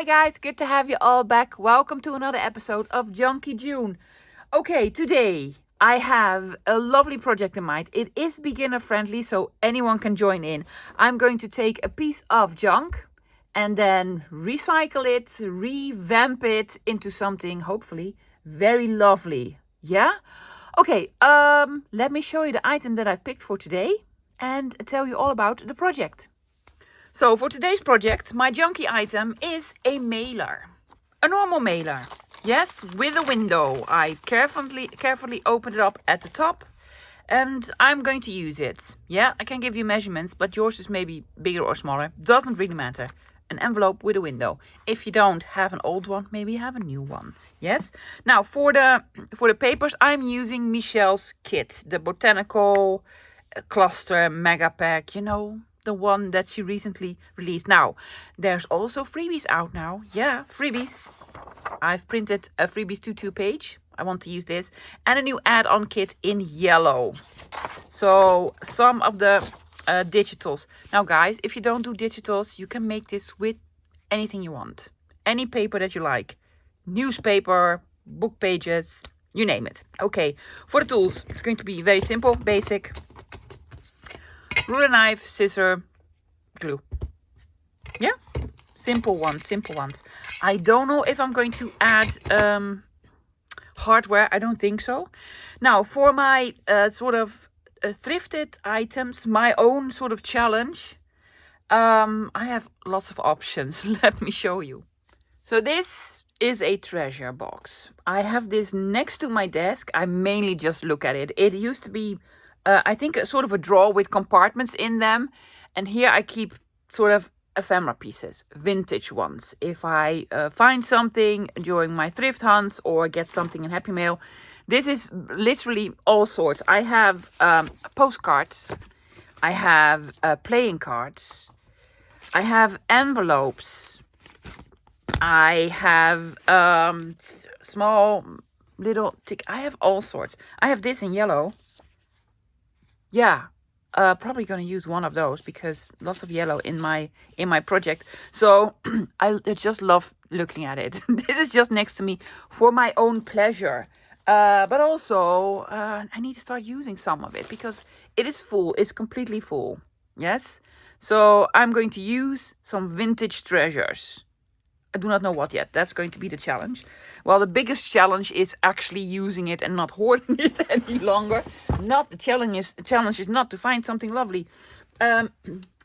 Hi guys, good to have you all back. Welcome to another episode of Junky June. Okay, today I have a lovely project in mind. It is beginner friendly, so anyone can join in. I'm going to take a piece of junk and then recycle it, revamp it into something hopefully very lovely. Yeah? Okay, let me show you the item that I've picked for today and tell you all about the project. So for today's project, my junky item is a mailer. A normal mailer. Yes, with a window. I carefully opened it up at the top and I'm going to use it. Yeah, I can give you measurements, but yours is maybe bigger or smaller. Doesn't really matter. An envelope with a window. If you don't have an old one, maybe you have a new one. Yes. Now for the papers, I'm using Michelle's kit, the botanical cluster mega pack. You know, the one that she recently released. Now, there's also freebies out now. Yeah, freebies. I've printed a freebies 2 page. I want to use this. And a new add-on kit in yellow. So, some of the digitals. Now, guys, if you don't do digitals, you can make this with anything you want. Any paper that you like. Newspaper, book pages, you name it. Okay, for the tools, it's going to be very simple, basic. Ruler, knife, scissor, glue. Yeah, simple ones. I don't know if I'm going to add hardware. I don't think so. Now, for my thrifted items, my own sort of challenge, I have lots of options. Let me show you. So this is a treasure box. I have this next to my desk. I mainly just look at it. It used to be I think sort of a drawer with compartments in them. And here I keep sort of ephemera pieces, vintage ones. If I find something during my thrift hunts or get something in Happy Mail, this is literally all sorts. I have postcards. I have playing cards. I have envelopes. I have small little I have all sorts. I have this in yellow. Yeah, probably gonna use one of those because lots of yellow in my project. So I just love looking at it. This is just next to me for my own pleasure. But also I need to start using some of it because it is full. It's completely full. Yes. So I'm going to use some vintage treasures. I do not know what yet. That's going to be the challenge. Well, the biggest challenge is actually using it and not hoarding it any longer. Not the challenge is not to find something lovely. And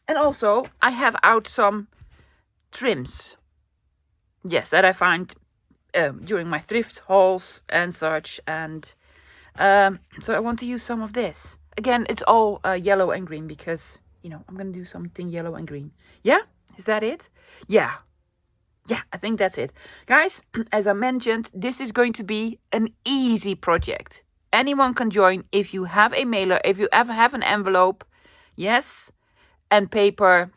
also, I have out some trims. Yes, that I find during my thrift hauls and such. And so I want to use some of this. Again, it's all yellow and green because, you know, I'm going to do something yellow and green. Yeah? Is that it? Yeah. Yeah, I think that's it. Guys, as I mentioned, this is going to be an easy project. Anyone can join if you have a mailer, if you ever have an envelope, yes, and paper,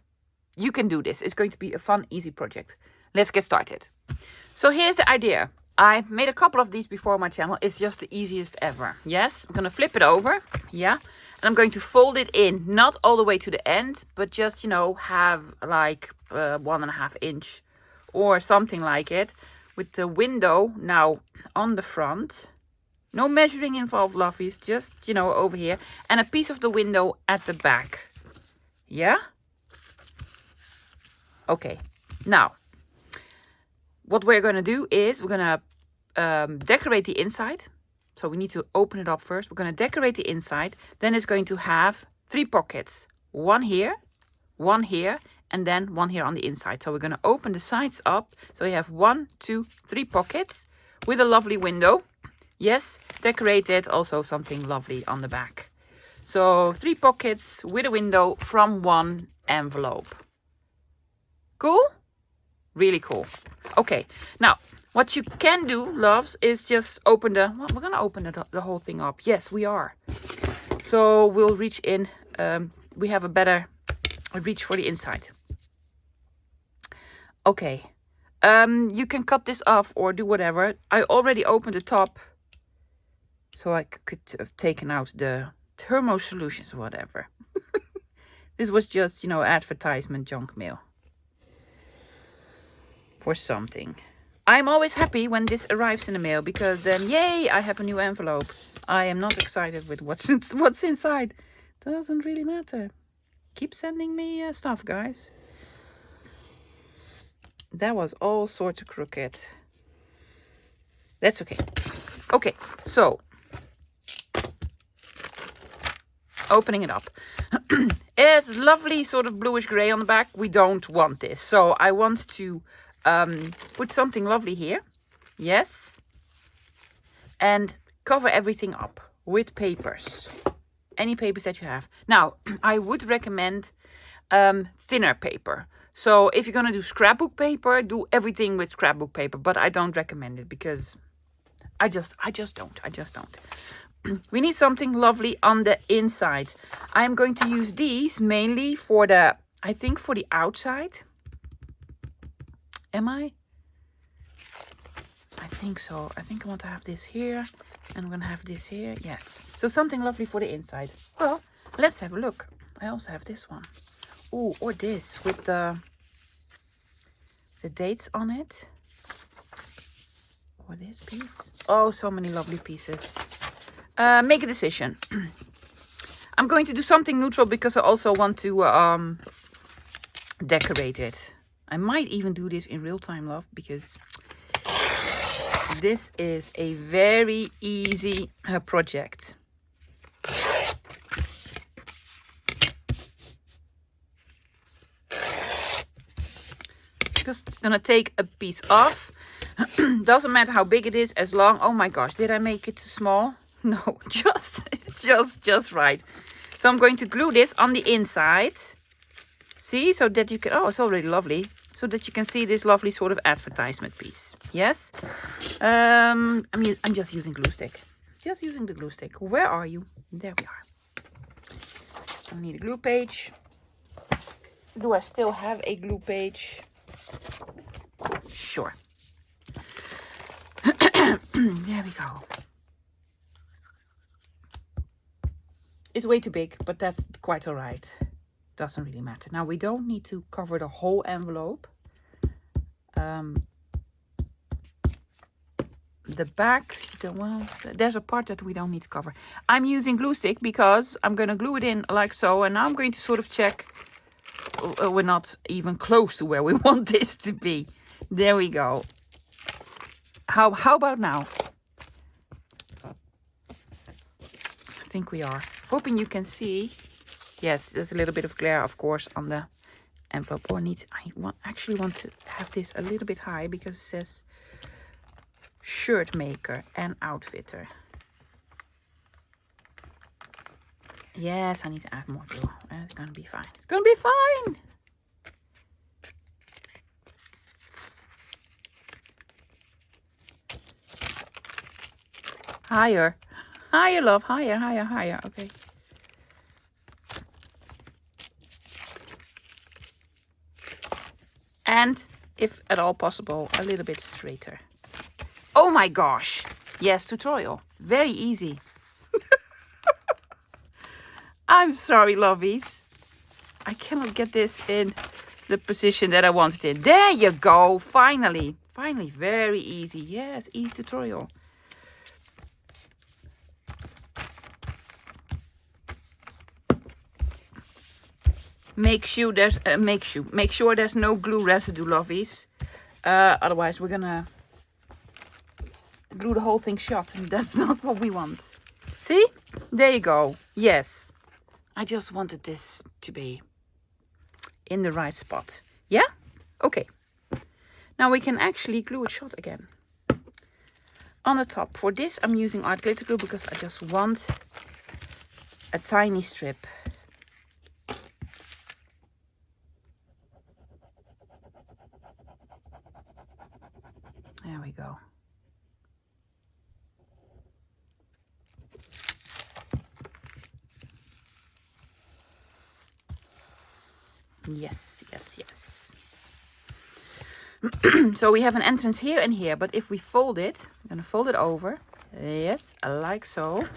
you can do this. It's going to be a fun, easy project. Let's get started. So here's the idea. I made a couple of these before on my channel. It's just the easiest ever. Yes, I'm going to flip it over. Yeah, and I'm going to fold it in, not all the way to the end, but just, you know, have like 1.5 inch or something like it, with the window now on the front. No measuring involved, lovies, just, you know, over here. And a piece of the window at the back. Yeah? Okay. Now, what we're going to do is we're going to decorate the inside. So we need to open it up first. We're going to decorate the inside. Then it's going to have 3 pockets. One here, and then one here on the inside. So we're going to open the sides up. So you have 1, 2, 3 pockets with a lovely window. Yes, decorated, also something lovely on the back. So 3 pockets with a window from 1 envelope. Cool? Really cool. Okay, now what you can do, loves, is just open we're going to open the whole thing up. Yes, we are. So we'll reach in. We have a better reach for the inside. Okay, you can cut this off or do whatever. I already opened the top, so I could have taken out the thermo solutions or whatever. This was just, you know, advertisement junk mail. for something. I'm always happy when this arrives in the mail because then, yay, I have a new envelope. I am not excited with what's inside. Doesn't really matter. Keep sending me stuff, guys. That was all sorts of crooked. That's okay. Okay, so opening it up. It's lovely sort of bluish gray on the back. We don't want this. So I want to put something lovely here. Yes. And cover everything up with papers. Any papers that you have. Now, I would recommend thinner paper. So if you're going to do scrapbook paper, do everything with scrapbook paper. But I don't recommend it because I just don't. We need something lovely on the inside. I'm going to use these mainly for the, I think for the outside. Am I? I think so. I think I want to have this here. And I'm going to have this here. Yes. So something lovely for the inside. Well, let's have a look. I also have this one. Oh, or this with the dates on it. Or this piece. Oh, so many lovely pieces. Make a decision. I'm going to do something neutral because I also want to decorate it. I might even do this in real time, love, because this is a very easy project. Just gonna take a piece off. Doesn't matter how big it is, as long. Oh my gosh, did I make it too small? No, it's just right. So I'm going to glue this on the inside. See, so that you can. Oh, it's already lovely. So that you can see this lovely sort of advertisement piece. Yes. I'm just using glue stick. Just using the glue stick. Where are you? There we are. I need a glue page. Do I still have a glue page? Sure. There we go. It's way too big, but that's quite all right. Doesn't really matter. Now we don't need to cover the whole envelope. The back, well, there's a part that we don't need to cover. I'm using glue stick because I'm going to glue it in like so. And now I'm going to sort of check. We're not even close to where we want this to be. There we go. How about now? I think we are. Hoping you can see. Yes, there's a little bit of glare, of course, on the envelope. Or actually want to have this a little bit high because it says shirt maker and outfitter. Yes, I need to add more glue. It's gonna be fine. It's gonna be fine. Higher. Higher, love. Higher, higher, higher. Okay. And, if at all possible, a little bit straighter. Oh my gosh. Yes, tutorial. Very easy. I'm sorry, lovies. I cannot get this in the position that I wanted it. There you go. Finally. Finally. Very easy. Yes, easy tutorial. Make sure there's no glue residue, lovies. Otherwise, we're gonna glue the whole thing shut, and that's not what we want. See? There you go. Yes. I just wanted this to be in the right spot. Yeah? Okay. Now we can actually glue it shut again. On the top. For this, I'm using art glitter glue because I just want a tiny strip. There we go. Yes, yes, yes. So we have an entrance here and here, but if we fold it, I'm going to fold it over. Yes, like so.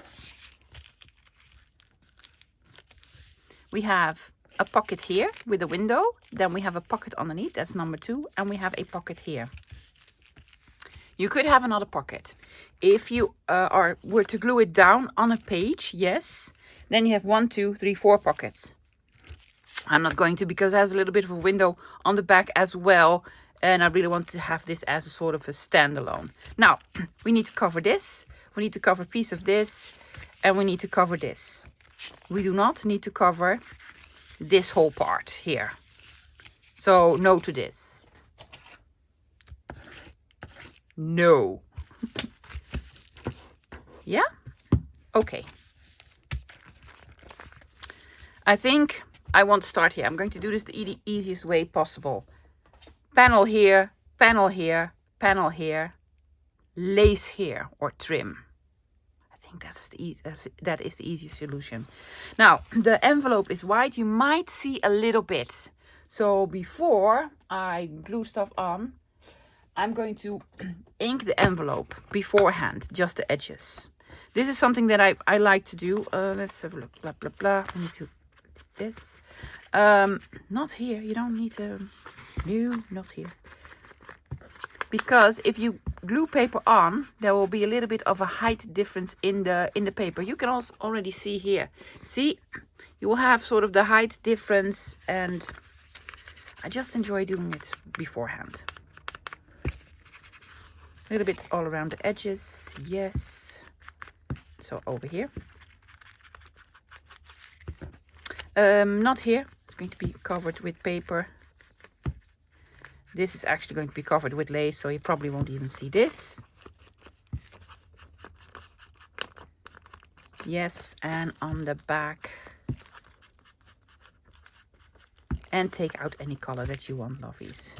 We have a pocket here with a window. Then we have a pocket underneath. That's number 2. And we have a pocket here. You could have another pocket. If you were to glue it down on a page, yes, then you have 1, 2, 3, 4 pockets. I'm not going to, because it has a little bit of a window on the back as well. And I really want to have this as a sort of a standalone. Now, we need to cover this. We need to cover a piece of this. And we need to cover this. We do not need to cover this whole part here. So, no to this. No. Yeah? Okay. I think I want to start here. I'm going to do this the easiest way possible. Panel here, panel here, panel here, lace here, or trim. I think that is the easiest solution. Now, the envelope is white. You might see a little bit. So before I glue stuff on, I'm going to ink the envelope beforehand, just the edges. This is something that I like to do. Let's have a look. Blah, blah, blah. We need to do this. Not here. You don't need to. No, not here. Because if you glue paper on, there will be a little bit of a height difference in the paper. You can also already see here. See, you will have sort of the height difference, and I just enjoy doing it beforehand. A little bit all around the edges, yes. So over here. Not here. It's going to be covered with paper. This is actually going to be covered with lace, so you probably won't even see this. Yes, and on the back. And take out any color that you want, lovies.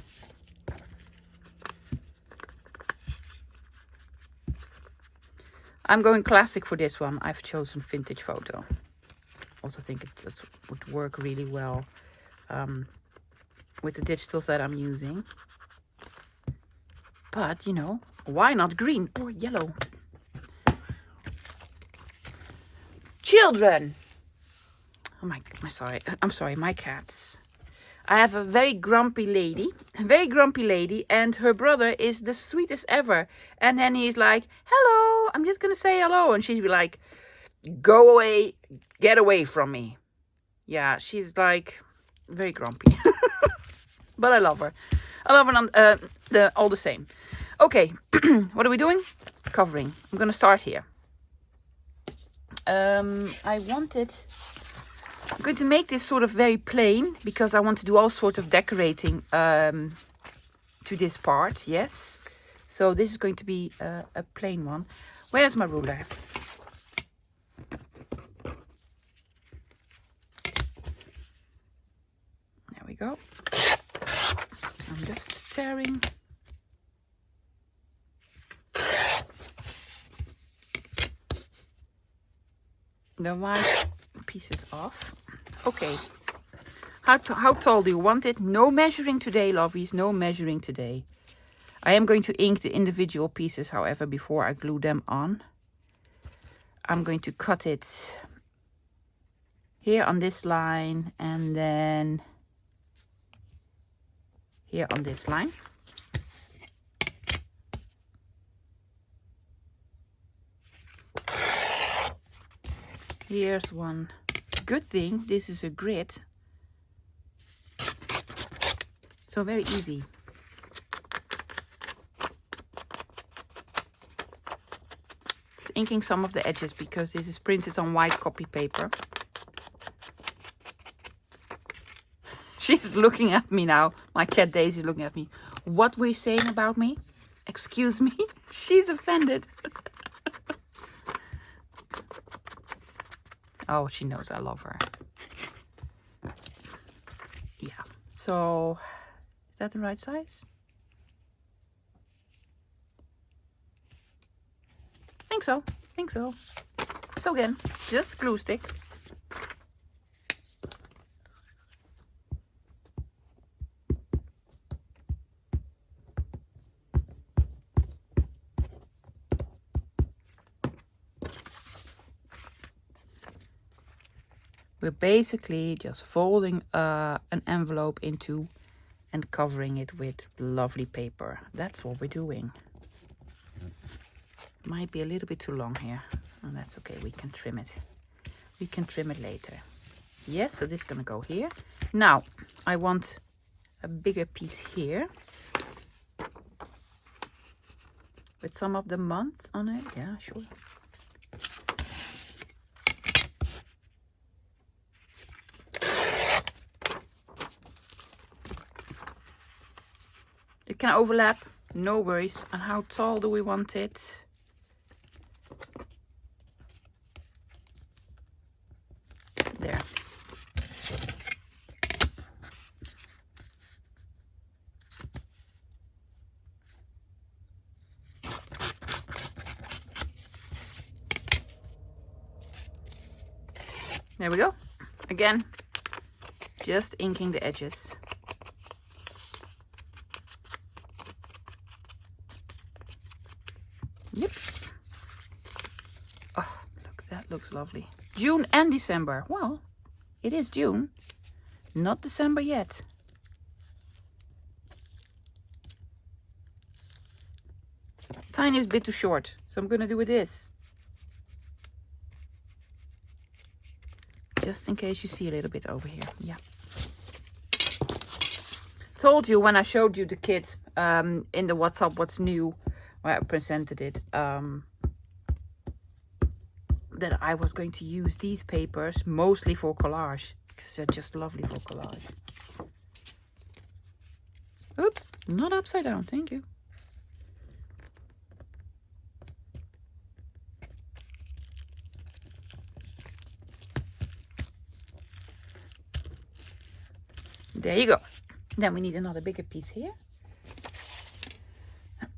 I'm going classic for this one. I've chosen vintage photo. Also think it would work really well with the digitals that I'm using. But, you know, why not green or yellow? Children! Oh I'm sorry, my cats. I have a very grumpy lady, and her brother is the sweetest ever. And then he's like, hello, I'm just going to say hello. And she'd be like, go away, get away from me. Yeah, she's like very grumpy. But I love her. I love her all the same. Okay, what are we doing? Covering. I'm going to start here. I'm going to make this sort of very plain because I want to do all sorts of decorating to this part, yes. So this is going to be a plain one. Where's my ruler? There we go. I'm just tearing. The white pieces off. Okay. How tall do you want it? No measuring today, lovies. No measuring today. I am going to ink the individual pieces, however, before I glue them on. I'm going to cut it here on this line and then here on this line. Here's one. Good thing this is a grid, so very easy. Just inking some of the edges because this is printed on white copy paper. She's looking at me now. My cat Daisy is looking at me. What were you saying about me? Excuse me? She's offended. Oh, she knows I love her. Yeah. So, is that the right size? Think so. Think so. So again, just glue stick. We're basically just folding an envelope into and covering it with lovely paper. That's what we're doing. Might be a little bit too long here. And that's okay, we can trim it. We can trim it later. Yes, so this is gonna go here. Now, I want a bigger piece here. With some of the months on it. Yeah, sure. It can overlap, no worries. And how tall do we want it? There. There we go. Again, just inking the edges. Yep. Oh, look, that looks lovely. June and December. Well, it is June, not December yet. Tiniest bit too short, so I'm gonna do with this. Just in case you see a little bit over here. Yeah. Told you when I showed you the kit in the WhatsApp What's New, where I presented it, that I was going to use these papers mostly for collage, because they're just lovely for collage. Oops, not upside down, thank you. There you go. Then we need another bigger piece here.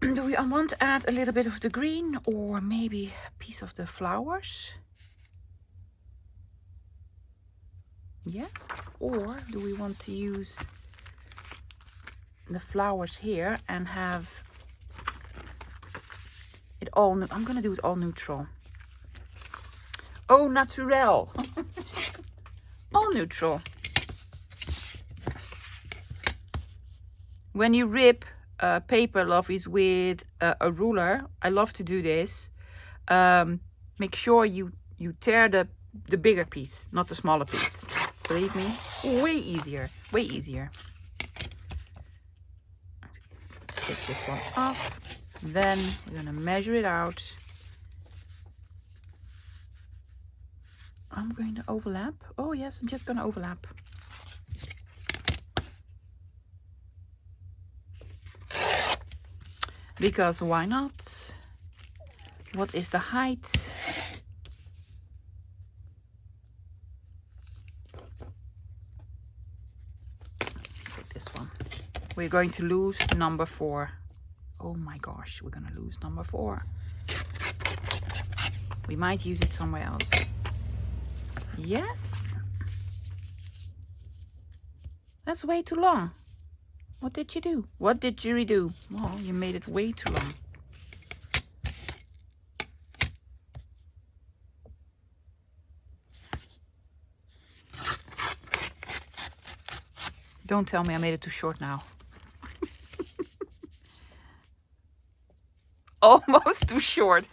Do we want to add a little bit of the green or maybe a piece of the flowers? Yeah. Or do we want to use the flowers here and have it all, I'm going to do it all neutral. Oh, naturel. All neutral. When you rip paper, lovies, with a ruler, I love to do this. Make sure you tear the bigger piece, not the smaller piece. Believe me, way easier, way easier. Take this one off. Then we're gonna measure it out. I'm going to overlap. Oh yes, I'm just gonna overlap. Because why not? What is the height? Take this one. We're going to lose number 4. Oh my gosh, we're gonna lose number 4. We might use it somewhere else. Yes. That's way too long. What did you do? What did you redo? Well, you made it way too long. Don't tell me I made it too short now. Almost too short.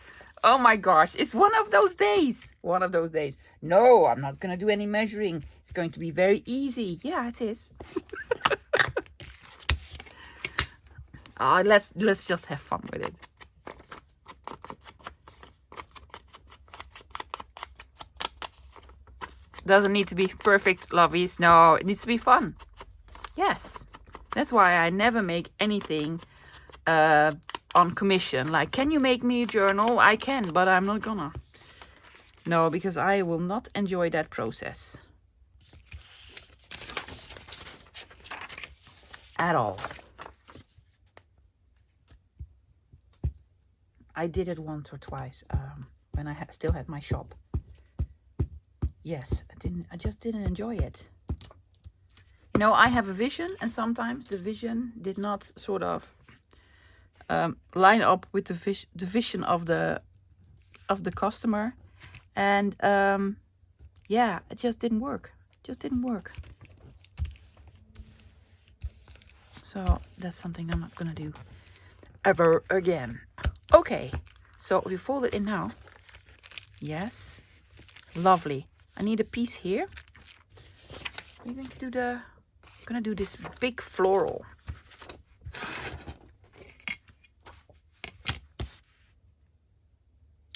Oh my gosh, it's one of those days. One of those days. No, I'm not going to do any measuring. It's going to be very easy. Yeah, it is. Let's just have fun with it. Doesn't need to be perfect, lovies. No, it needs to be fun. Yes. That's why I never make anything on commission. Like, can you make me a journal? I can, but I'm not gonna. No, because I will not enjoy that process. At all. I did it once or twice when I still had my shop. Yes, I just didn't enjoy it. You know, I have a vision, and sometimes the vision did not sort of line up with the vision of the customer, and yeah, it just didn't work. Just didn't work. So that's something I'm not gonna do ever again. Okay, so we fold it in now. Yes, lovely. I need a piece here. We're going to do gonna do this big floral.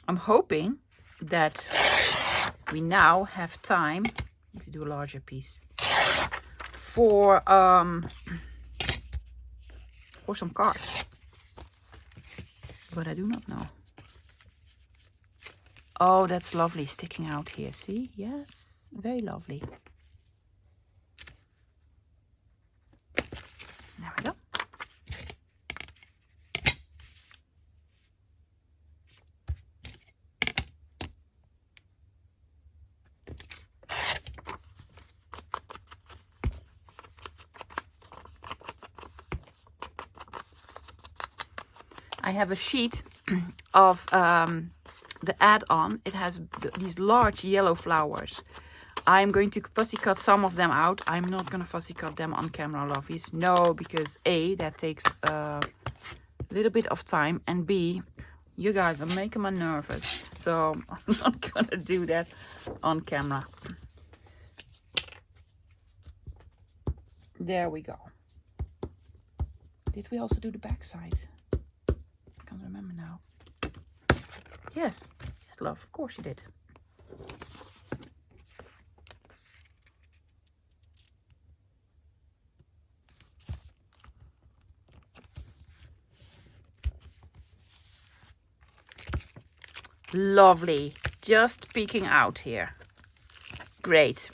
I'm hoping that we now have time to do a larger piece for some cards, but I do not know. Oh, that's lovely, sticking out here. See? Yes, very lovely. There we go. I have a sheet of the add-on. It has these large yellow flowers. I'm going to fussy cut some of them out. I'm not going to fussy cut them on camera, lovies. No, because A, that takes a little bit of time. And B, you guys are making me nervous. So I'm not going to do that on camera. There we go. Did we also do the back side? I can't remember now. Yes, yes, love, of course you did. Lovely, just peeking out here. Great.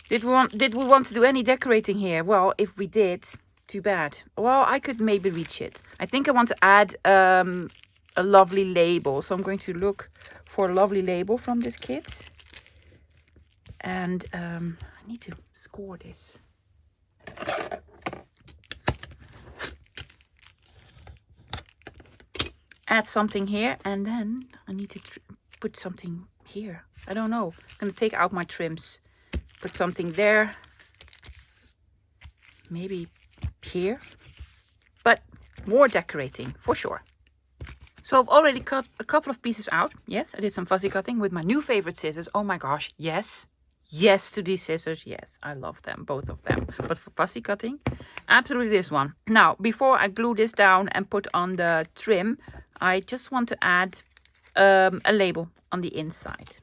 Did we want to do any decorating here? Well, if we did, too bad. Well, I could maybe reach it. I think I want to add a lovely label. So I'm going to look for a lovely label from this kit. And I need to score this. Add something here, and then I need to put something here. I don't know. I'm going to take out my trims. Put something there. Maybe here. But more decorating, for sure. So I've already cut a couple of pieces out. Yes, I did some fussy cutting with my new favorite scissors. Oh my gosh, yes. Yes to these scissors. Yes, I love them, both of them. But for fussy cutting, absolutely this one. Now, before I glue this down and put on the trim, I just want to add a label on the inside.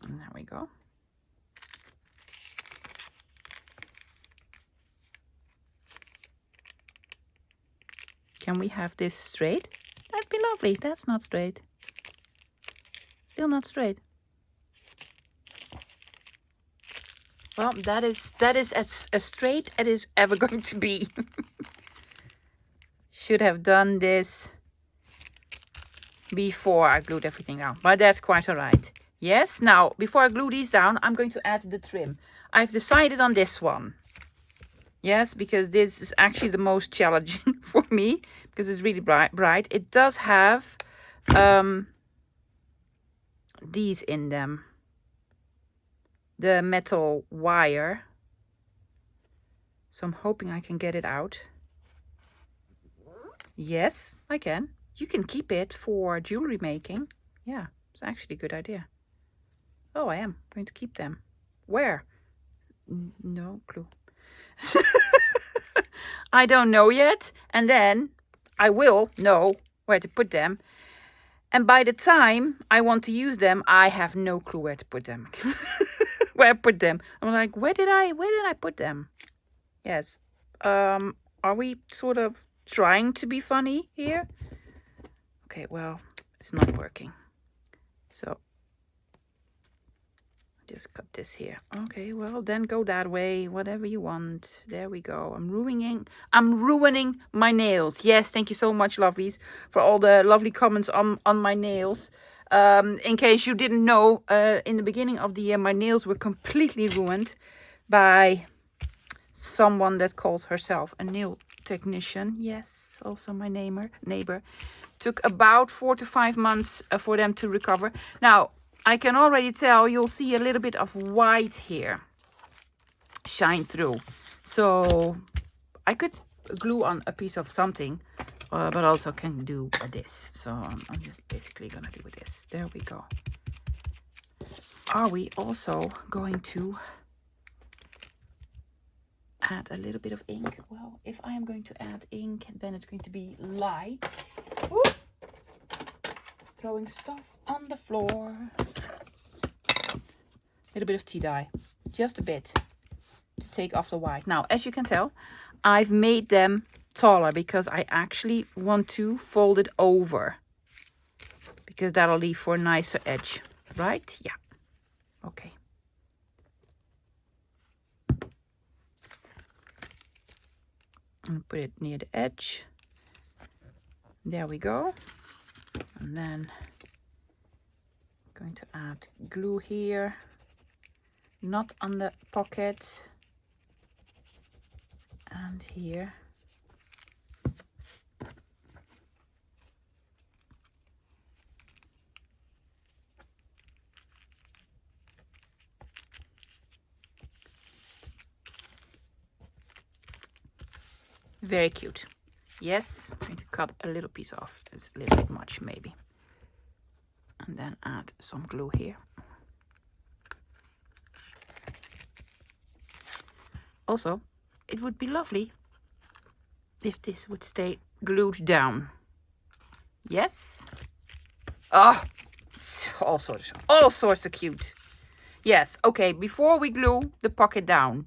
And there we go. Can we have this straight? That'd be lovely. That's not straight. Still not straight. Well, that is as straight as it is ever going to be. Should have done this before I glued everything down, but that's quite alright. Yes, now before I glue these down, I'm going to add the trim. I've decided on this one. Yes, because this is actually the most challenging for me because it's really bright. It does have these in them. The metal wire. So I'm hoping I can get it out. Yes, I can. You can keep it for jewelry making. Yeah, it's actually a good idea. Oh, I am going to keep them. Where? No clue. I don't know yet, and then I will know where to put them, and by the time I want to use them, I have no clue where to put them. Where I put them. I'm like, where did I put them? Yes. Are we sort of trying to be funny here? Okay, well, it's not working. So just cut this here. Okay, well, then go that way, whatever you want. There we go. I'm ruining my nails. Yes, thank you so much, lovies, for all the lovely comments on my nails. In case you didn't know, in the beginning of the year, my nails were completely ruined by someone that calls herself a nail technician. Yes, also my neighbor. Took about 4 to 5 months for them to recover. Now, I can already tell you'll see a little bit of white here shine through. So I could glue on a piece of something, but also can do this. So I'm just basically gonna do this. There we go. Are we also going to add a little bit of ink? Well, if I am going to add ink, then it's going to be light. Ooh. Throwing stuff on the floor. A little bit of tea dye, just a bit, to take off the white. Now, as you can tell, I've made them taller because I actually want to fold it over, because that'll leave for a nicer edge, right? Yeah. Okay. And put it near the edge. There we go. And then I'm going to add glue here, not on the pocket, and here. Very cute. Yes, I'm going to cut a little piece off. It's a little bit much maybe. And then add some glue here. Also, it would be lovely if this would stay glued down. Yes? Oh, all sorts of cute. Yes, okay, before we glue the pocket down,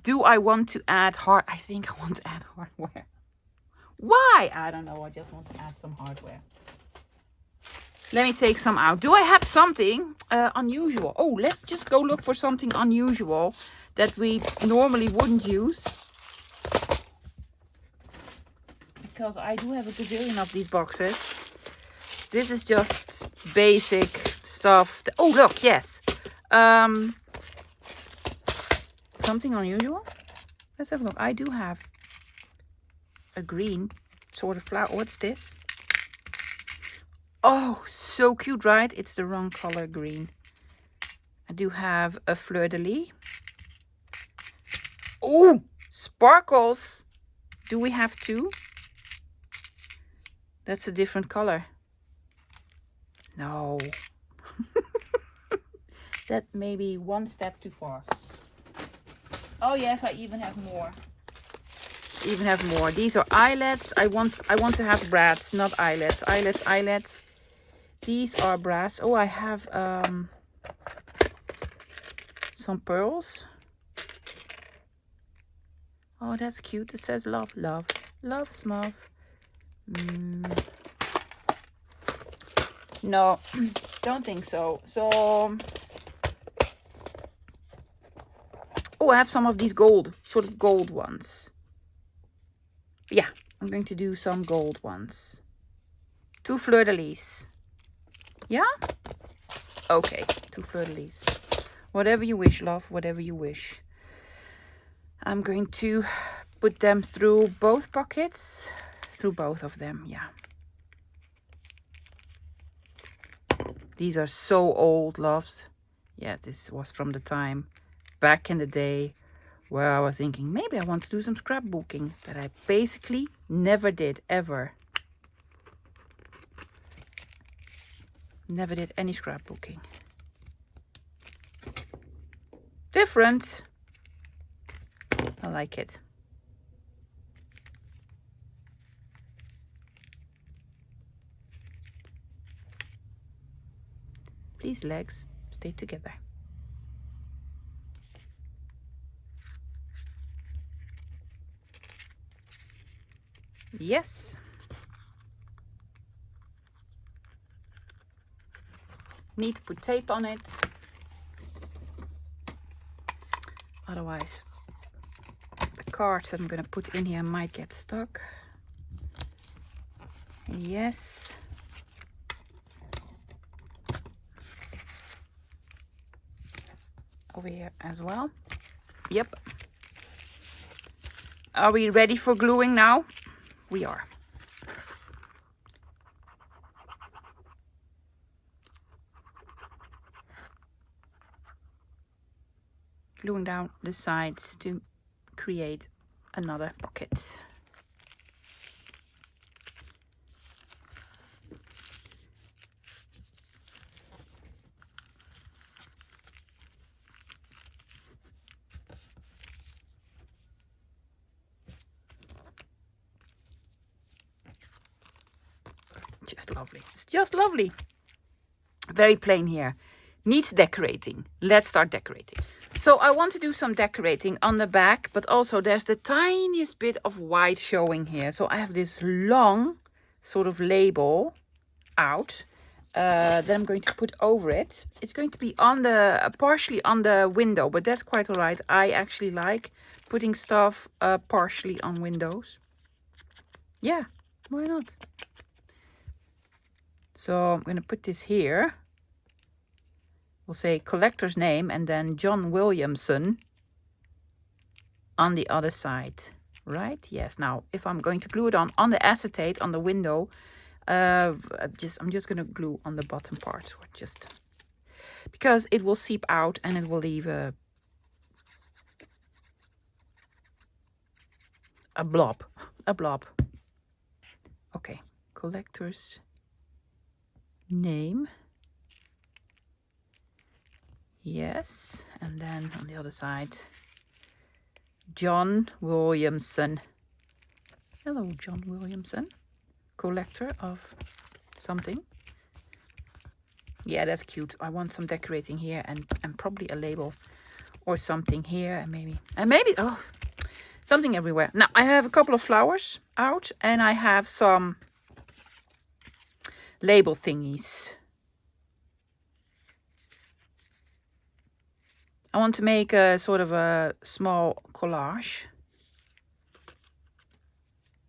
do I want to add I think I want to add hardware. Why? I don't know, I just want to add some hardware. Let me take some out. Do I have something unusual? Oh, let's just go look for something unusual that we normally wouldn't use. Because I do have a gazillion of these boxes. This is just basic stuff. Oh, look, yes. Something unusual? Let's have a look. I do have a green sort of flower. What's this? Oh, so cute, right? It's the wrong color green. I do have a fleur-de-lis. Oh, sparkles. Do we have two? That's a different color. No. That may be one step too far. Oh yes, I even have more. These are eyelets. I want to have brads, not eyelets. Eyelets. These are brass. Oh, I have some pearls. Oh, that's cute. It says love, smurf. No, don't think so. So, oh, I have some of these sort of gold ones. Yeah, I'm going to do some gold ones. 2 fleur-de-lis. Yeah? Okay, 2 fleur-de-lis. Whatever you wish, love, whatever you wish. I'm going to put them through both pockets. Through both of them, yeah. These are so old, loves. Yeah, this was from the time back in the day where I was thinking, maybe I want to do some scrapbooking. That I basically never did, ever. Never did any scrapbooking. Different. I like it. Please, legs, stay together. Yes. Need to put tape on it. Otherwise, the cards that I'm going to put in here might get stuck. Yes. Over here as well. Yep. Are we ready for gluing now? We are. Gluing down the sides to create another pocket. Just lovely. It's just lovely. Very plain here. Needs decorating. Let's start decorating. So I want to do some decorating on the back, but also there's the tiniest bit of white showing here. So I have this long sort of label out that I'm going to put over it. It's going to be on the partially on the window, but that's quite all right. I actually like putting stuff partially on windows. Yeah, why not? So I'm going to put this here. We'll say collector's name and then John Williamson on the other side, right? Yes. Now, if I'm going to glue it on the acetate on the window, I'm just going to glue on the bottom part, or just because it will seep out and it will leave a blob. Okay, collector's name. Yes, and then on the other side, John Williamson. Hello, John Williamson, collector of something. Yeah, that's cute. I want some decorating here and probably a label or something here, and maybe oh, something everywhere. Now I have a couple of flowers out and I have some label thingies. I want to make a sort of a small collage.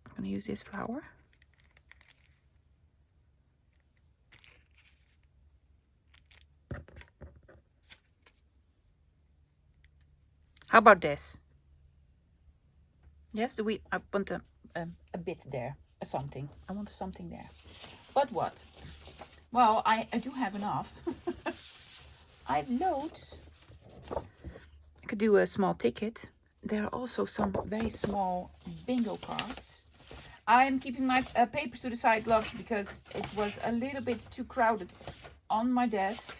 I'm going to use this flower. How about this? Yes, I want a bit there, something. I want something there. But what? Well, I do have enough. I have loads. I could do a small ticket. There are also some very small bingo cards. I am keeping my papers to the side, loves, because it was a little bit too crowded on my desk.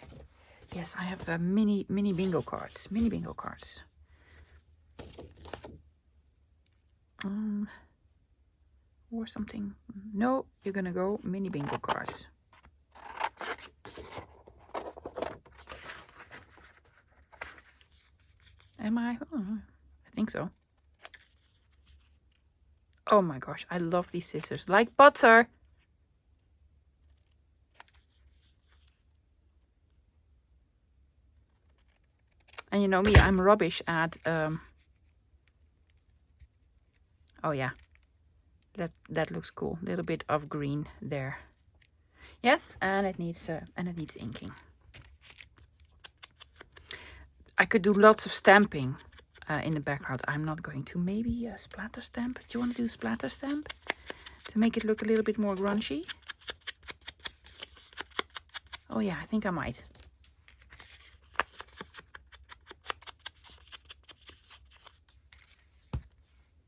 Yes, I have mini bingo cards. Mini bingo cards. Or something. No, you're gonna go mini bingo cards. Am I? Oh, I think so. Oh my gosh, I love these scissors like butter. And you know me, I'm rubbish at oh yeah, that looks cool. A little bit of green there. Yes, and it needs inking. I could do lots of stamping in the background. I'm not going to. Maybe a splatter stamp. Do you want to do splatter stamp to make it look a little bit more grungy? Oh yeah, I think I might.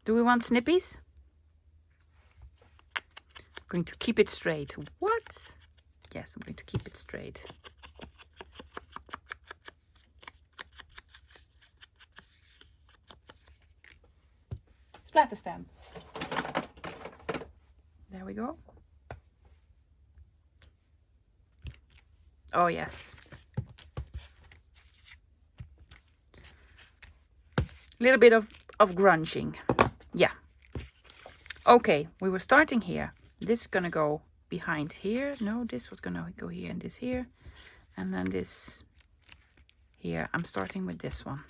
Do we want snippies? I'm going to keep it straight. What? Yes, I'm going to keep it straight. Splatter stamp. There we go. Oh yes. A little bit of grunging. Yeah. Okay, we were starting here. This is gonna go behind here. No, this was gonna go here and this here. And then this here. I'm starting with this one.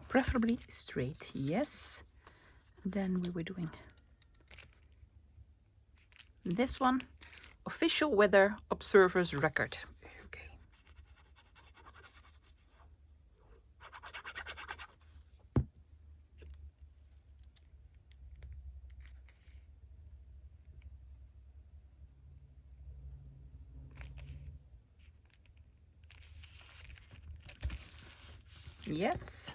Preferably straight, yes. Then we were doing this one. official weather observer's record. Okay. Yes.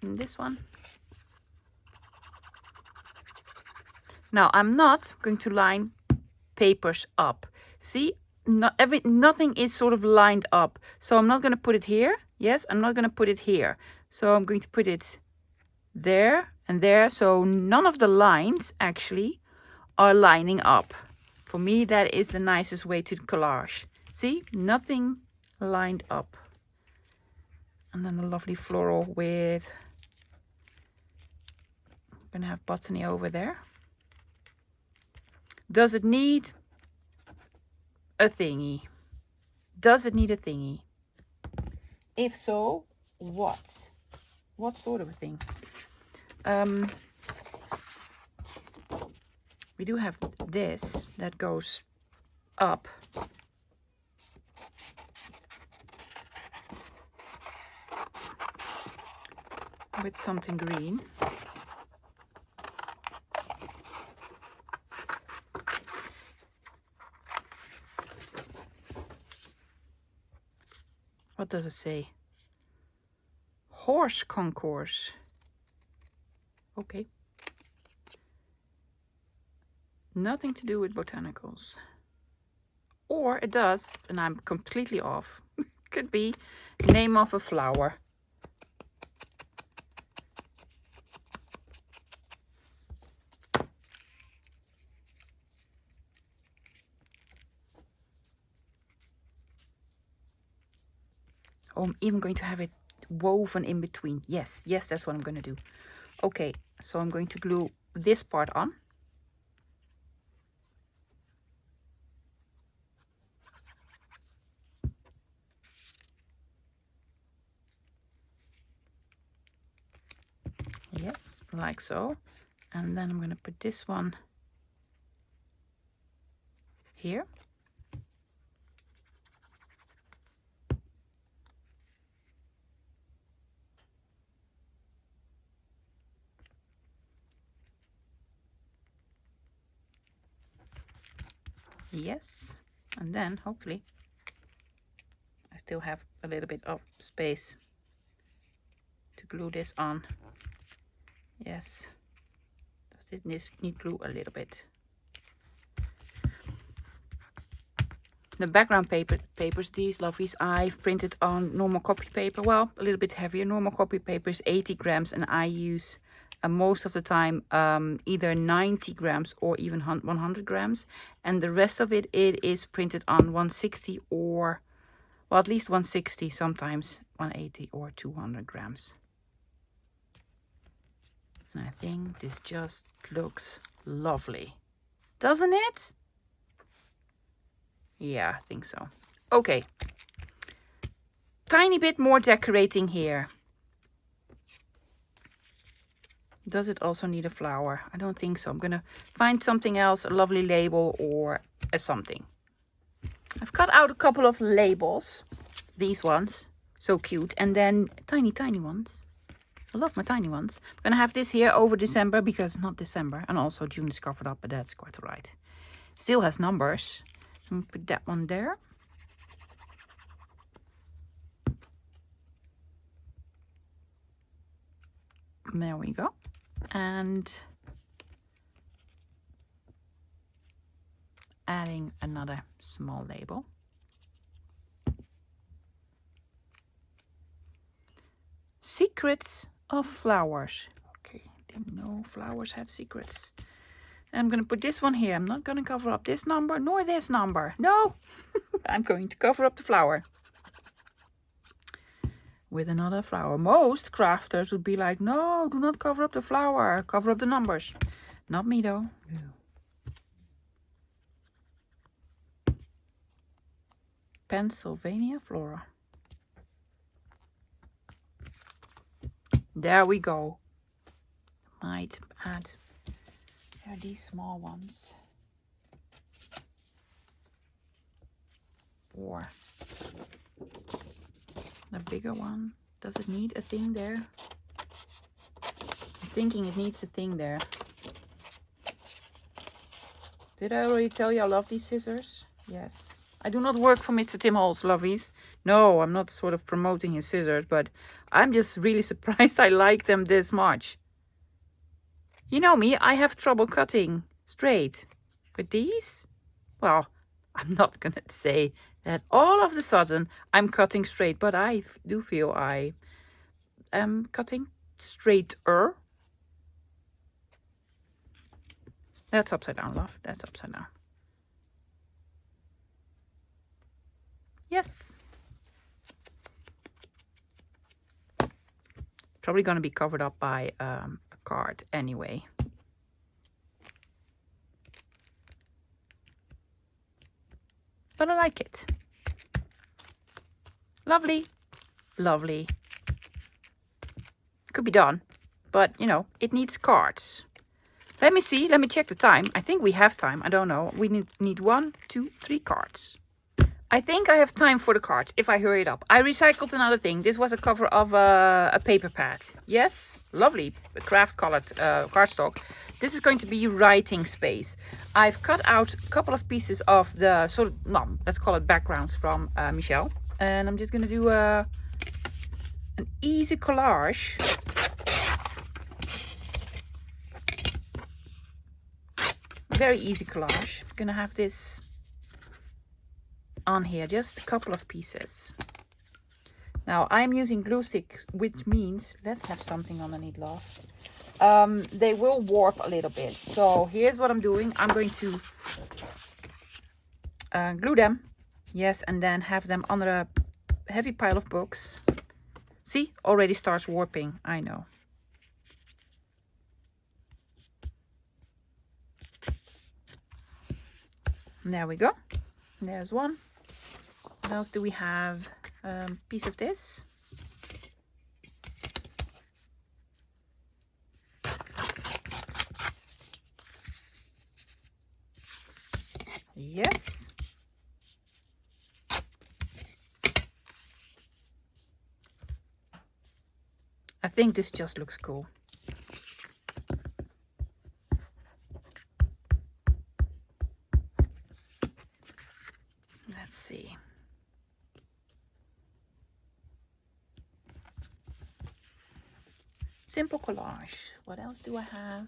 And this one. Now I'm not going to line papers up. See, nothing is sort of lined up. So I'm not going to put it here. Yes, I'm not going to put it here. So I'm going to put it there and there. So none of the lines actually are lining up. For me, that is the nicest way to collage. See, nothing lined up. And then a lovely floral with, I'm gonna have botany over there. Does it need a thingy? Does it need a thingy? If so, what? What sort of a thing? We do have this that goes up. With something green. What does it say? Horse concourse. Okay. Nothing to do with botanicals. Or it does, and I'm completely off. Could be name of a flower. Oh, I'm even going to have it woven in between. Yes, that's what I'm going to do. Okay, so I'm going to glue this part on. Yes, like so. And then I'm going to put this one here. Yes, and then hopefully I still have a little bit of space to glue this on. Yes, does this need glue a little bit? The background papers, these lovies, I've printed on normal copy paper. Well, a little bit heavier. Normal copy paper is 80 grams, and I use most of the time either 90 grams or even 100 grams. And the rest of it is printed on 160 or, well, at least 160, sometimes 180 or 200 grams. And I think this just looks lovely. Doesn't it? Yeah, I think so. Okay. Tiny bit more decorating here. Does it also need a flower? I don't think so. I'm going to find something else, a lovely label or a something. I've cut out a couple of labels. These ones. So cute. And then tiny, tiny ones. I love my tiny ones. I'm going to have this here over December because it's not December. And also June is covered up, but that's quite alright. Still has numbers. I'm going to put that one there. There we go. And adding another small label. Secrets of flowers. Okay, didn't know flowers had secrets. And I'm going to put this one here. I'm not going to cover up this number nor this number. No, I'm going to cover up the flower with another flower. Most crafters would be like, no, do not cover up the flower. Cover up the numbers. Not me though. No. Pennsylvania Flora. There we go. I'd add these small ones. Or the bigger one. Does it need a thing there? I'm thinking it needs a thing there. Did I already tell you I love these scissors? Yes. I do not work for Mr. Tim Holtz, lovies. No, I'm not sort of promoting his scissors, but I'm just really surprised I like them this much. You know me, I have trouble cutting straight. With these? Well, I'm not gonna say that all of a sudden I'm cutting straight, but I do feel I am cutting straighter. That's upside down, love. That's upside down. Yes. Probably going to be covered up by a card anyway. But I like it. Lovely. Lovely. Could be done. But, you know, it needs cards. Let me see. Let me check the time. I think we have time. I don't know. We need 1, 2, 3 cards. I think I have time for the cards if I hurry it up. I recycled another thing. This was a cover of a paper pad. Yes, lovely craft colored cardstock. This is going to be writing space. I've cut out a couple of pieces of the sort of, well, let's call it backgrounds from Michelle. And I'm just going to do an easy collage. Very easy collage. I'm going to have this on here, just a couple of pieces. Now I'm using glue sticks, which means let's have something underneath, love. They will warp a little bit. So here's what I'm doing. I'm going to glue them, yes, and then have them under a heavy pile of books. See, already starts warping. I know. There we go. There's one. What else do we have? Piece of this. Yes. I think this just looks cool. Let's see. Simple collage. What else do I have?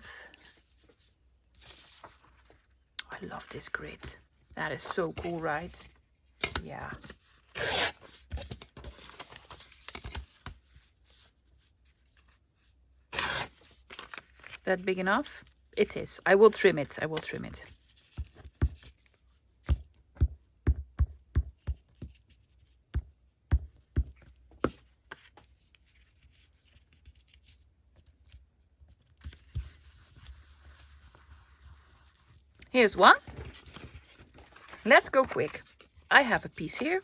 I love this grid. That is so cool, right? Yeah. Is that big enough? It is. I will trim it. I will trim it. Here's one. Let's go quick. I have a piece here.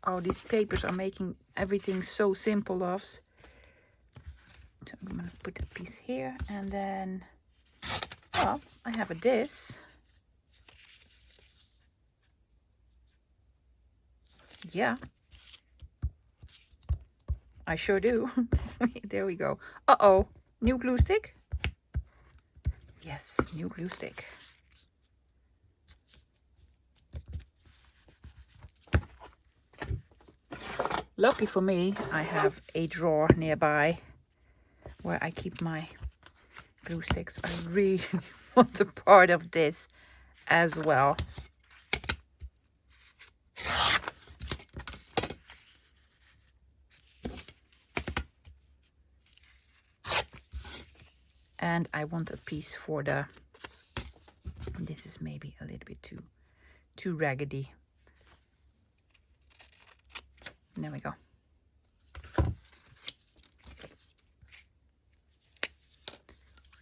Oh, these papers are making everything so simple, loves. So I'm going to put a piece here and then, well, I have this. Yeah. I sure do. There we go. Uh-oh. New glue stick? Yes, new glue stick. Lucky for me, I have a drawer nearby where I keep my glue sticks. I really want a part of this as well. And I want a piece for the, this is maybe a little bit too raggedy. There we go.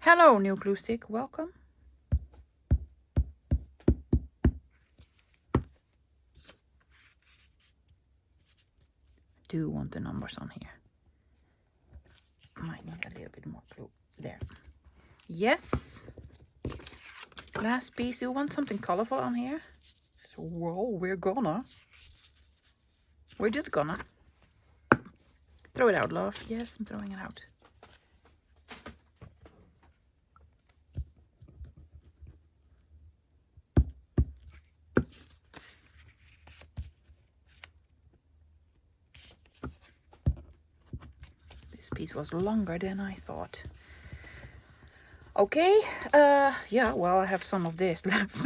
Hello, new glue stick, welcome. do want the numbers on here. Might need a little bit more glue. There. Yes. Last piece. Do you want something colorful on here? So, whoa, we're just gonna. Throw it out, love. Yes, I'm throwing it out. This piece was longer than I thought. Okay, yeah, well, I have some of this left.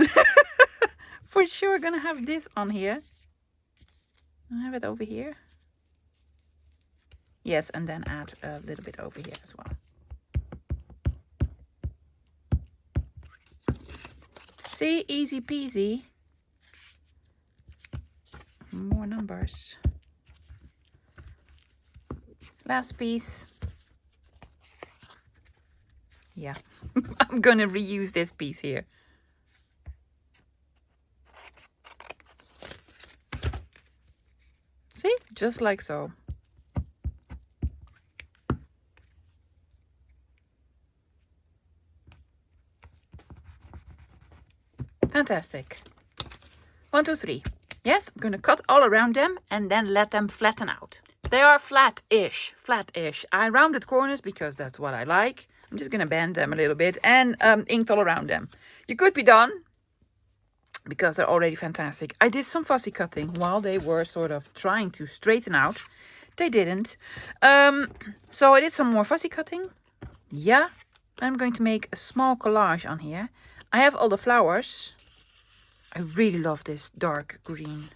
For sure gonna have this on here. I have it over here. Yes, and then add a little bit over here as well. See, easy peasy. More numbers. Last piece. Yeah, I'm gonna reuse this piece here. See, just like so. Fantastic. 1, 2, 3. Yes, I'm gonna cut all around them and then let them flatten out. They are flat-ish. I rounded corners because that's what I like. I'm just gonna bend them a little bit and inked all around them. You could be done because they're already fantastic. I did some fussy cutting while they were sort of trying to straighten out. They didn't. So I did some more fussy cutting. Yeah, I'm going to make a small collage on here. I have all the flowers. I really love this dark green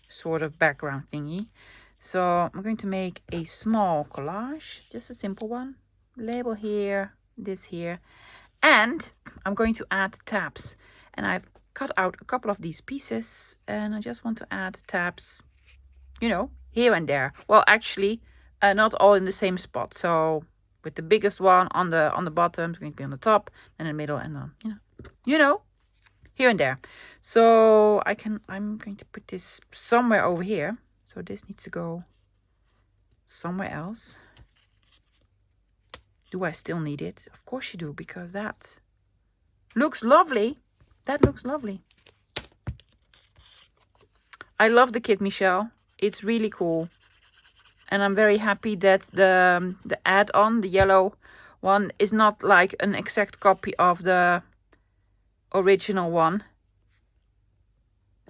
sort of background thingy. So I'm going to make a small collage, just a simple one. Label here, this here. And I'm going to add tabs. And I've cut out a couple of these pieces and I just want to add tabs, you know, here and there. Well, actually, not all in the same spot. So with the biggest one on the bottom, it's going to be on the top, and in the middle, and you know, here and there. So I'm going to put this somewhere over here. So this needs to go somewhere else. Do I still need it? Of course you do, because that looks lovely. That looks lovely. I love the kit, Michelle. It's really cool. And I'm very happy that the add-on, the yellow one, is not like an exact copy of the original one.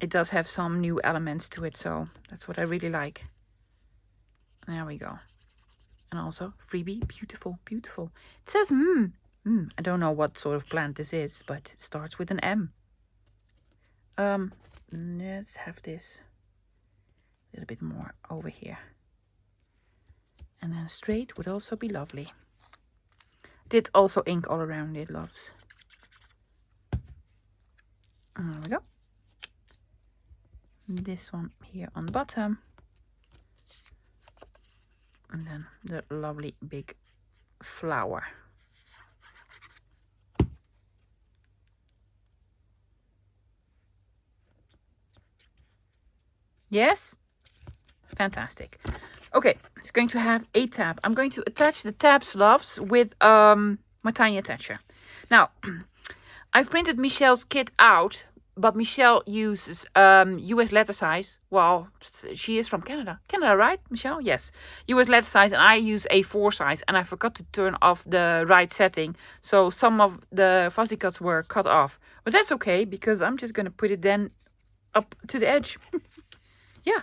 It does have some new elements to it, so that's what I really like. There we go. And also freebie, beautiful, beautiful. It says I don't know what sort of plant this is, but it starts with an M. Let's have this a little bit more over here. And then straight would also be lovely. Did also ink all around it, loves. There we go. This one here on the bottom. And then the lovely big flower. Yes? Fantastic. Okay, it's going to have a tab. I'm going to attach the tabs, loves, with my tiny attacher. Now, I've printed Michelle's kit out, but Michelle uses US letter size. Well, she is from Canada. Canada, right, Michelle? Yes. US letter size, and I use A4 size, and I forgot to turn off the right setting. So some of the fuzzy cuts were cut off. But that's okay, because I'm just going to put it then up to the edge. Yeah.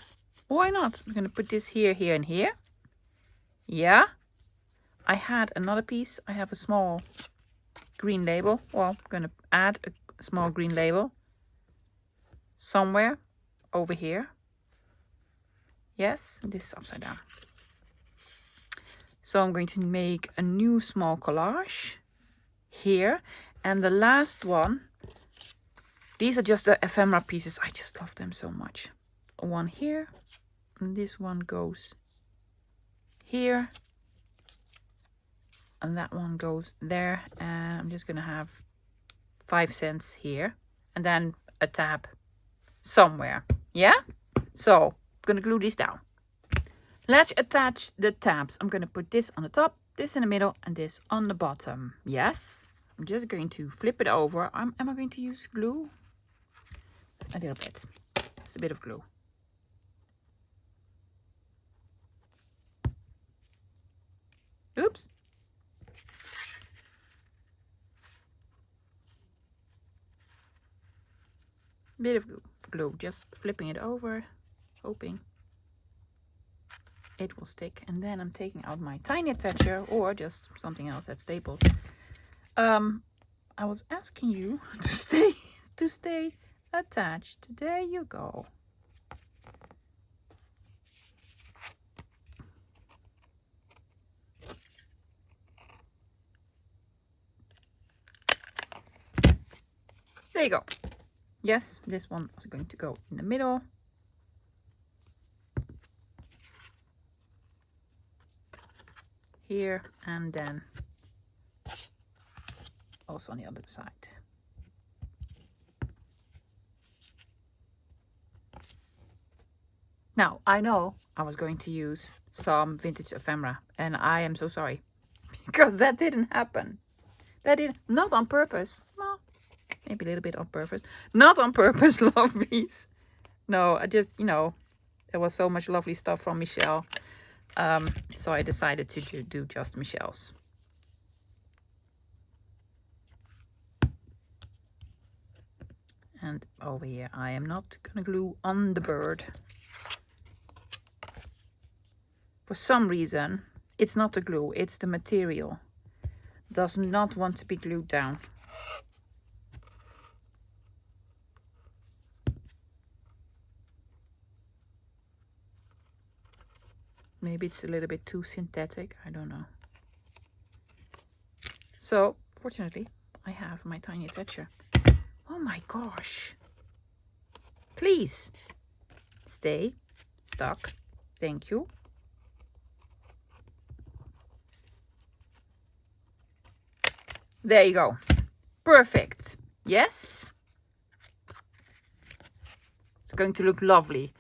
Why not? I'm going to put this here, here, and here. Yeah. I had another piece. I have a small green label. Well, I'm going to add a small green label somewhere over here. Yes, this is upside down. So I'm going to make a new small collage here. And the last one, these are just the ephemera pieces. I just love them so much. One here. And this one goes here, and that one goes there, and I'm just gonna have 5 cents here, and then a tab somewhere. Yeah, so I'm gonna glue this down. Let's attach the tabs. I'm going to put this on the top, this in the middle, and this on the bottom. Yes. I'm just going to flip it over. Am I going to use glue? A little bit. Just a bit of glue. Oops. Bit of glue. Just flipping it over, hoping it will stick. And then I'm taking out my tiny attacher or just something else that staples. I was asking you to stay attached. There you go. There you go. Yes, this one is going to go in the middle. Here and then also on the other side. Now, I know I was going to use some vintage ephemera and I am so sorry because that didn't happen. That did not on purpose. Well, maybe a little bit on purpose. Not on purpose, lovies. No, I just, there was so much lovely stuff from Michelle. So I decided to do just Michelle's. And over here, I am not gonna glue on the bird. For some reason, it's not the glue, it's the material. Does not want to be glued down. Maybe it's a little bit too synthetic, I don't know. So, fortunately, I have my tiny attacher. Oh my gosh. Please, stay stuck. Thank you. There you go. Perfect. Yes? It's going to look lovely.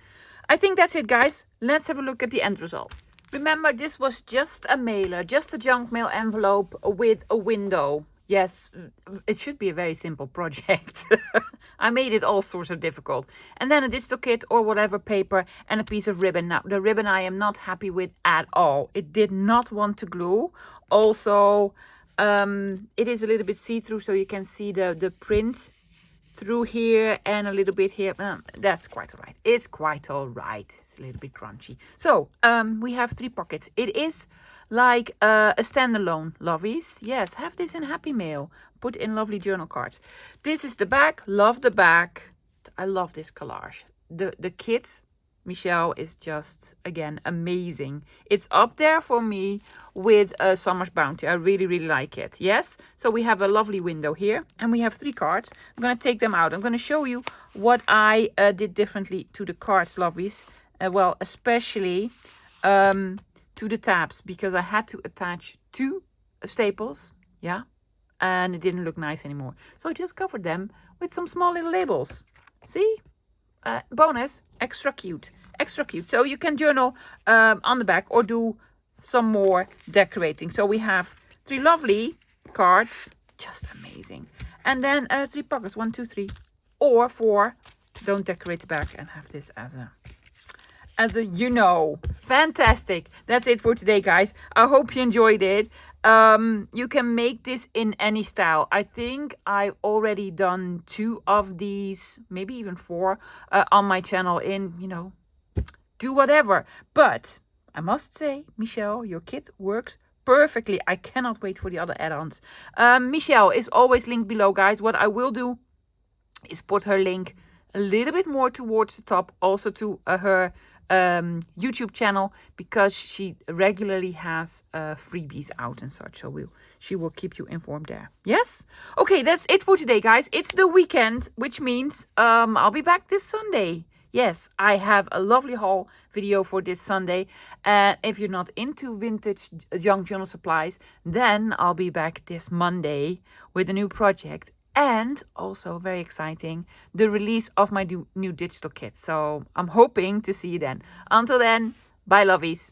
I think that's it, guys. Let's have a look at the end result. Remember, this was just a mailer, just a junk mail envelope with a window. Yes, it should be a very simple project. I made it all sorts of difficult. And then a digital kit or whatever paper and a piece of ribbon. Now, the ribbon I am not happy with at all. It did not want to glue. Also, it is a little bit see-through, so you can see the print through here and a little bit here. That's quite all right. It's quite all right. It's a little bit crunchy. So we have 3 pockets. It is like a standalone, lovies. Yes, have this in Happy Mail. Put in lovely journal cards. This is the back. Love the back. I love this collage. The kit, Michelle, is just, again, amazing. It's up there for me with Summer's Bounty. I really, really like it. Yes? So we have a lovely window here. And we have 3 cards. I'm going to take them out. I'm going to show you what I did differently to the cards, lovies. Well, especially to the tabs. Because I had to attach 2 staples. Yeah? And it didn't look nice anymore. So I just covered them with some small little labels. See? Bonus, extra cute. Extra cute. So you can journal on the back or do some more decorating. So we have 3 lovely cards. Just amazing. And then 3 pockets. 1, 2, 3. Or 4. Don't decorate the back and have this as a fantastic. That's it for today, guys. I hope you enjoyed it. You can make this in any style. I think I've already done 2 of these, maybe even 4 on my channel in, do whatever. But I must say, Michelle, your kit works perfectly. I cannot wait for the other add-ons. Michelle is always linked below, guys. What I will do is put her link a little bit more towards the top, also to her YouTube channel, because she regularly has freebies out and such. So she will keep you informed there. Yes? Okay, that's it for today, guys. It's the weekend, which means I'll be back this Sunday. Yes, I have a lovely haul video for this Sunday. And if you're not into vintage junk journal supplies, then I'll be back this Monday with a new project. And also, very exciting, the release of my new digital kit. So I'm hoping to see you then. Until then, bye, lovies.